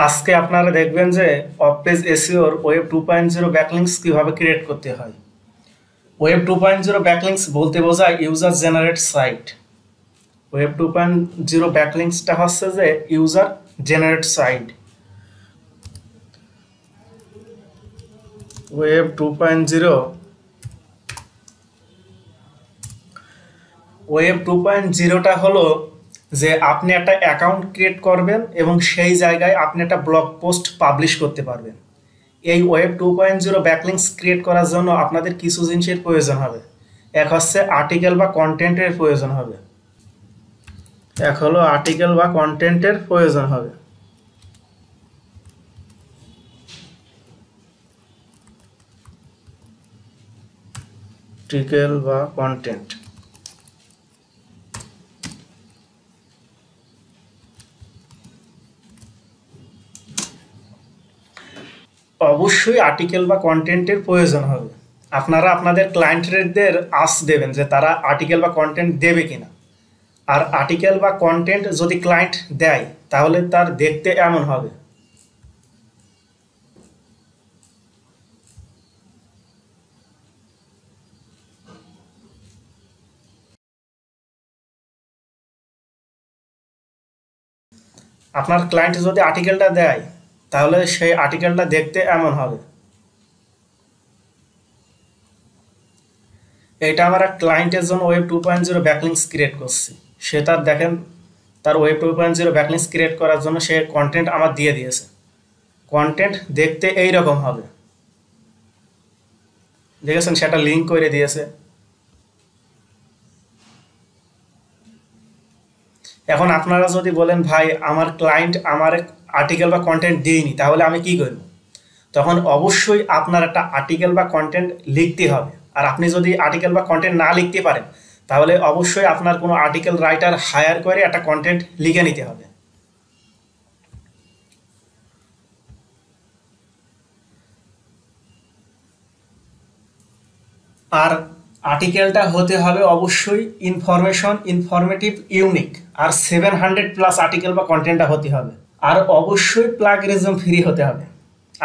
আজকে আপনারা দেখবেন যে অফ পেজ এসইওর ওয়েব 2.0 ব্যাকলিংকস কিভাবে ক্রিয়েট করতে হয়। ওয়েব 2.0 ব্যাকলিংকস বলতে বোঝায় ইউজার জেনারেট সাইট। ওয়েব 2.0 ব্যাকলিংকসটা হচ্ছে যে user generate site. Web 2.0 web 2.0টা হলো যে আপনি একটা অ্যাকাউন্ট ক্রিয়েট করবেন এবং সেই জায়গায় আপনি একটা ব্লগ পোস্ট পাবলিশ করতে পারবেন। এই ওয়েব 2.0 ব্যাকলিংকস ক্রিয়েট করার জন্য আপনাদের কিছু জিনিসের প্রয়োজন হবে। এক হচ্ছে আর্টিকেল বা কন্টেন্টের প্রয়োজন হবে। এক হলো আর্টিকেল বা কন্টেন্টের প্রয়োজন হবে। আর্টিকেল বা কন্টেন্ট। অবশ্যই আর্টিকেল বা কন্টেন্টের প্রয়োজন হবে। আপনারা আপনাদের ক্লায়েন্টদের আস দেবেন যে তারা আর্টিকেল বা কন্টেন্ট দেবে কিনা। আর আর্টিকেল বা কন্টেন্ট যদি ক্লায়েন্ট দেয় তাহলে তার দেখতে এমন হবে। আপনার ক্লায়েন্ট যদি আর্টিকেলটা দেয় তাহলে সেই আর্টিকেলটা দেখতে এমন হবে। এটা আমার এক ক্লায়েন্টের জন্য ওয়েব 2.0 ব্যাকলিংকস ক্রিয়েট করছি। সে তার দেখেন তার ওয়েব 2.0 ব্যাকলিংকস ক্রিয়েট করার জন্য সে কন্টেন্ট আমার দিয়ে দিয়েছে। কন্টেন্ট দেখতে এই রকম হবে, দেখেছেন সেটা লিঙ্ক করে দিয়েছে। এখন আপনারা যদি বলেন ভাই আমার ক্লায়েন্ট আমার আর্টিকেল বা কন্টেন্ট দিইনি তাহলে আমি কি করব, তখন অবশ্যই আপনার একটা আর্টিকেল বা কন্টেন্ট লিখতে হবে। আর আপনি যদি আর্টিকেল বা কন্টেন্ট না লিখতে পারেন তাহলে অবশ্যই আপনার কোনো আর্টিকেল রাইটার হায়ার করে একটা কন্টেন্ট লিখে নিতে হবে। আর আর্টিকেলটা হতে হবে অবশ্যই ইনফরমেটিভ, ইউনিক। আর 700+ আর্টিকেল বা কন্টেন্টটা হতে হবে। আর অবশ্যই প্লাগরিজম ফ্রি হতে হবে।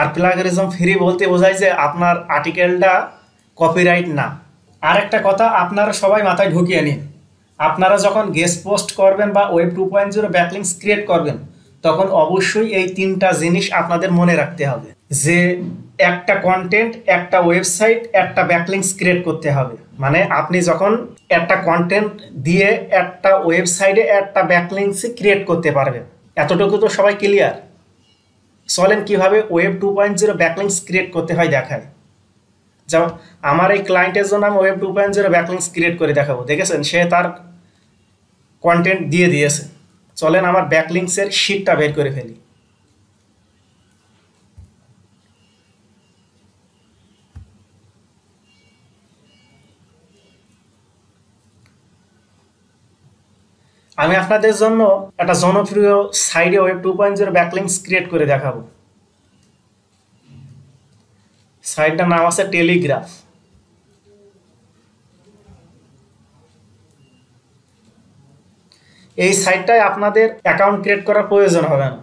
আর প্লাগরিজম ফ্রি বলতে বোঝায় যে আপনার আর্টিকেলটা কপিরাইট না। আর একটা কথা আপনারা সবাই মাথায় ঢুকিয়ে নিন, আপনারা যখন গেস্ট পোস্ট করবেন বা ওয়েব 2.0 ব্যাকলিংকস ক্রিয়েট করবেন তখন অবশ্যই এই তিনটা জিনিস আপনাদের মনে রাখতে হবে যে একটা কন্টেন্ট, একটা ওয়েবসাইট, একটা ব্যাকলিংকস ক্রিয়েট করতে হবে। মানে আপনি যখন একটা কন্টেন্ট দিয়ে একটা ওয়েবসাইটে একটা ব্যাকলিংকস ক্রিয়েট করতে পারবেন। এতটুকু তো সবাই ক্লিয়ার। চলেন কিভাবে ওয়েব 2.0 ব্যাকলিংকস ক্রিয়েট করতে হয় দেখায়। যেমন আমার এই ক্লায়েন্টের জন্য আমি ওয়েব 2.0 ব্যাকলিংকস ক্রিয়েট করে দেখাবো। দেখেছেন সে তার কন্টেন্ট দিয়ে দিয়েছে। চলেন আমার ব্যাকলিংকসের শীটটা বের করে ফেলি। আমি আপনাদের জন্য একটা জনপ্রিয় সাইটে ওয়েব 2.0 ব্যাকলিংকস ক্রিয়েট করে দেখাবো। সাইটটার নাম আছে টেলিগ্রাফ। এই সাইটটায় আপনাদের অ্যাকাউন্ট ক্রিয়েট করার প্রয়োজন হবে না।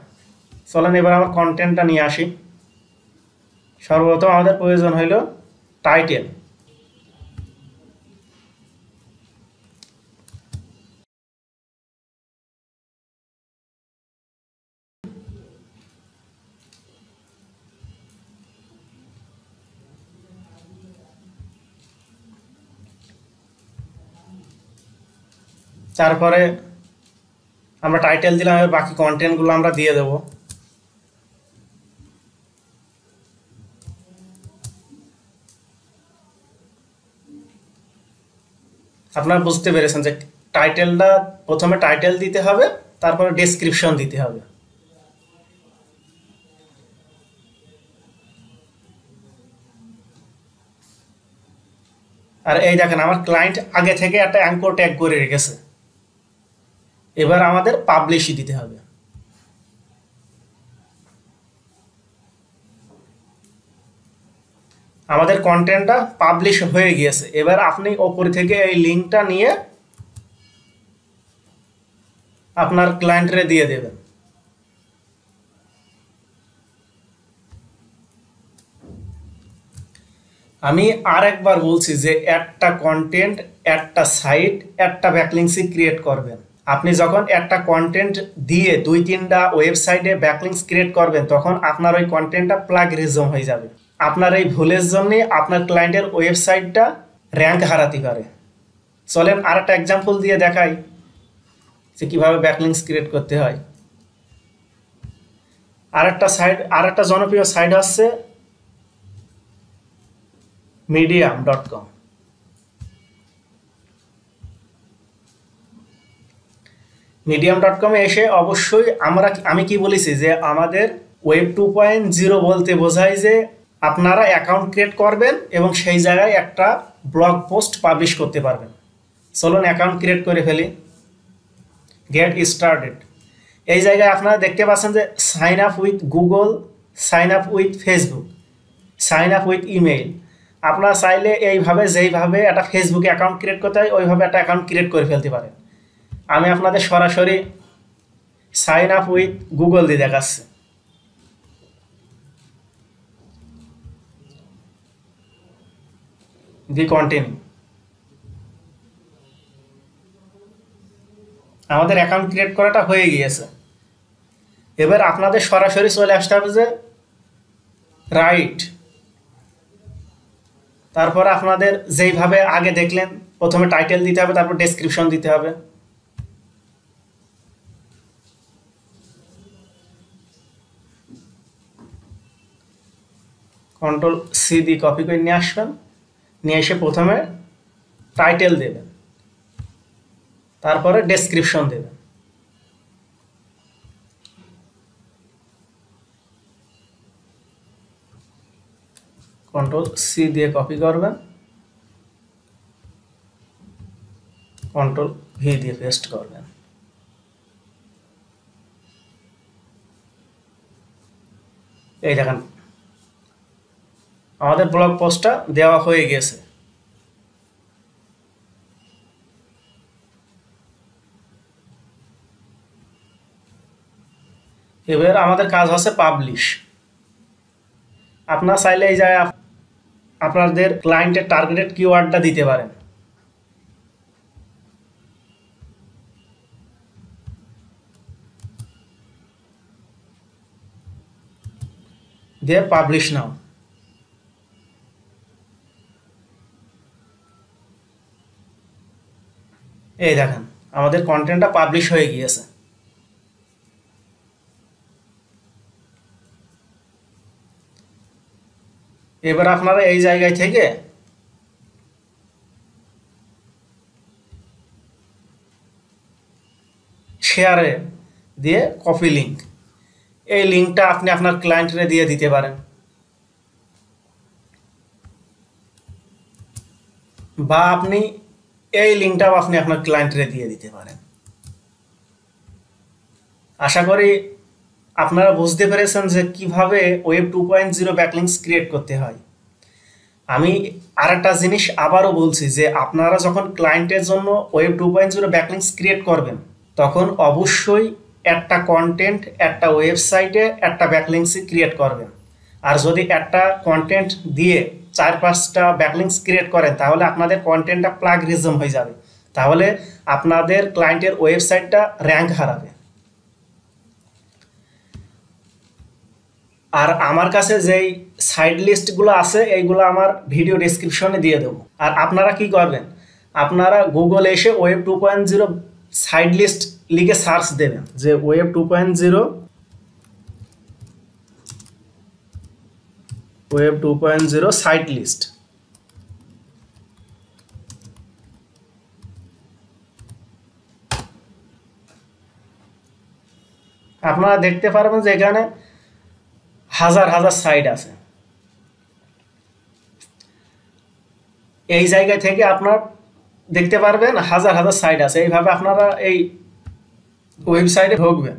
চলেন এবার আমার কন্টেন্টটা নিয়ে আসি। সর্বপ্রথম আমাদের প্রয়োজন হইল টাইটেল। তারপরে আমরা টাইটেল দিলাম, এবার বাকি কন্টেন্টগুলো আমরা দিয়ে দেব। আপনারা বুঝতে পেরেছেন যে টাইটেলটা প্রথমে টাইটেল দিতে হবে, তারপরে ডেসক্রিপশন দিতে হবে। আর এই দেখেন আমার ক্লায়েন্ট আগে থেকে একটা অ্যাঙ্কর ট্যাগ করে রেখেছে। এবার আমাদের পাবলিশই দিতে হবে। আমাদের কন্টেন্টটা পাবলিশ হয়ে গিয়েছে। এবার আপনি ওপর থেকে এই লিঙ্কটা নিয়ে আপনার ক্লায়েন্টরে দিয়ে দেবেন। আমি আর একবার বলছি যে একটা কন্টেন্ট, একটা সাইট, একটা ব্যাকলিংসই ক্রিয়েট করবেন। আপনি যখন একটা কন্টেন্ট দিয়ে 2-3টা ওয়েবসাইটে ব্যাকলিংস ক্রিয়েট করবেন তখন আপনার ওই কন্টেন্টটা প্লাগরিজম হয়ে যাবে। আপনার এই ভুলের জন্য আপনার ক্লায়েন্টের ওয়েবসাইটটা র্যাঙ্ক হারাতে পারে। চলেন আর একটা এক্সাম্পল দিয়ে দেখাই যে কীভাবে ব্যাকলিংস ক্রিয়েট করতে হয়। আর একটা জনপ্রিয় সাইট হচ্ছে medium.com। medium.com এ এসে অবশ্যই আমি কি বলেছি যে আমাদের ওয়েব 2.0 বলতে বোঝায় যে আপনারা অ্যাকাউন্ট ক্রিয়েট করবেন এবং সেই জায়গায় একটা ব্লগ পোস্ট পাবলিশ করতে পারবেন। চলুন অ্যাকাউন্ট ক্রিয়েট করে ফেলি। Get started. এই জায়গায় আপনারা দেখতে পাচ্ছেন যে sign up with Google, sign up with Facebook, sign up with email. আপনারা চাইলে এইভাবে যেইভাবে একটা ফেসবুকে অ্যাকাউন্ট ক্রিয়েট করতে হয় ওইভাবে একটা অ্যাকাউন্ট ক্রিয়েট করে ফেলতে পারেন। আমি আপনাদের সরাসরি সাইন আপ উইথ গুগল দিয়ে দেখাচ্ছি। দি কন্টিনিউ। আমাদের অ্যাকাউন্ট ক্রিয়েট করাটা হয়ে গিয়েছে। এবার আপনাদের সরাসরি চলে আসতে হবে যে রাইট, তারপর আপনাদের যেইভাবে আগে দেখলেন প্রথমে টাইটেল দিতে হবে, তারপর ডেসক্রিপশন দিতে হবে। Ctrl+C দিয়ে কপি করে নিয়ে আসবেন, নিয়ে এসে প্রথমে টাইটেল দেবেন, তারপরে ডেসক্রিপশন দেবেন। Ctrl+C দিয়ে কপি করবেন, Ctrl+V দিয়ে পেস্ট করবেন। এই দেখেন আমাদের ব্লগ পোস্টটা দেওয়া হয়ে গেছে। এবার আমাদের কাজ হচ্ছে পাবলিশ। আপনারা চাইলে এই জায়গায় আপনাদের ক্লায়েন্টের টার্গেটেড কিওয়ার্ডটা দিতে পারেন। দিয়ে পাবলিশ নাও। এই দেখেন আমাদের কন্টেন্টটা পাবলিশ হয়ে গিয়েছে। এবার আপনারা এই জায়গায় থেকে শেয়ারে দিয়ে কপি লিঙ্ক, এই লিঙ্কটা আপনি আপনার ক্লায়েন্টরে দিয়ে দিতে পারেন, বা আপনি এই লিঙ্কটাও আপনি আপনার ক্লায়েন্টরে দিয়ে দিতে পারেন। আশা করি আপনারা বুঝতে পেরেছেন যে কিভাবে ওয়েব 2.0 ব্যাকলিংস ক্রিয়েট করতে হয়। আমি আরেকটা জিনিস আবারও বলছি যে আপনারা যখন ক্লায়েন্টের জন্য ওয়েব 2.0 ব্যাকলিংস ক্রিয়েট করবেন তখন অবশ্যই একটা কন্টেন্ট, একটা ওয়েবসাইটে একটা ব্যাকলিংসই ক্রিয়েট করবেন। আর যদি একটা কন্টেন্ট দিয়ে 4-5টা ব্যাকলিংস ক্রিয়েট করেন তাহলে আপনাদের কন্টেন্টটা প্লাগরিজম হয়ে যাবে, তাহলে আপনাদের ক্লায়েন্টের ওয়েবসাইটটা র্যাঙ্ক হারাবে। আর আমার কাছে যেই সাইড লিস্টগুলো আছে এইগুলো আমার ভিডিও ডেসক্রিপশনে দিয়ে দেবো। আর আপনারা কি করবেন, আপনারা গুগলে এসে ওয়েব 2.0 সাইড লিস্ট লিখে সার্চ দেবেন যে ওয়েব 2.0 সাইট লিস্ট। আপনারা দেখতে পারবেন যে এখানে হাজার হাজার সাইট আছে। এই জায়গা থেকে আপনার দেখতে পারবেন হাজার হাজার সাইট আছে। এইভাবে আপনারা এই ওয়েবসাইটে ঢুকবেন,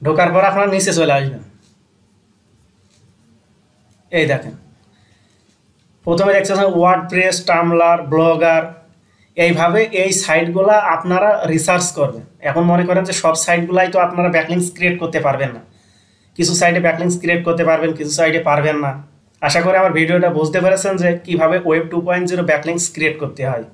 ঢোকার পর আপনারা নিচে চলে আসবেন। এই দেখেন প্রথমে দেখছেন ওয়ার্ডপ্রেস, টামলার, ব্লগার, এইভাবে এই সাইটগুলা আপনারা রিসার্চ করবেন। এখন মনে করেন যে সব সাইটগুলাই তো আপনারা ব্যাকলিংস ক্রিয়েট করতে পারবেন না, কিছু সাইটে ব্যাকলিংস ক্রিয়েট করতে পারবেন, কিছু সাইটে পারবেন না। আশা করি আমার ভিডিওটা বুঝতে পেরেছেন যে কিভাবে ওয়েব 2.0 ব্যাকলিংস ক্রিয়েট করতে হয়।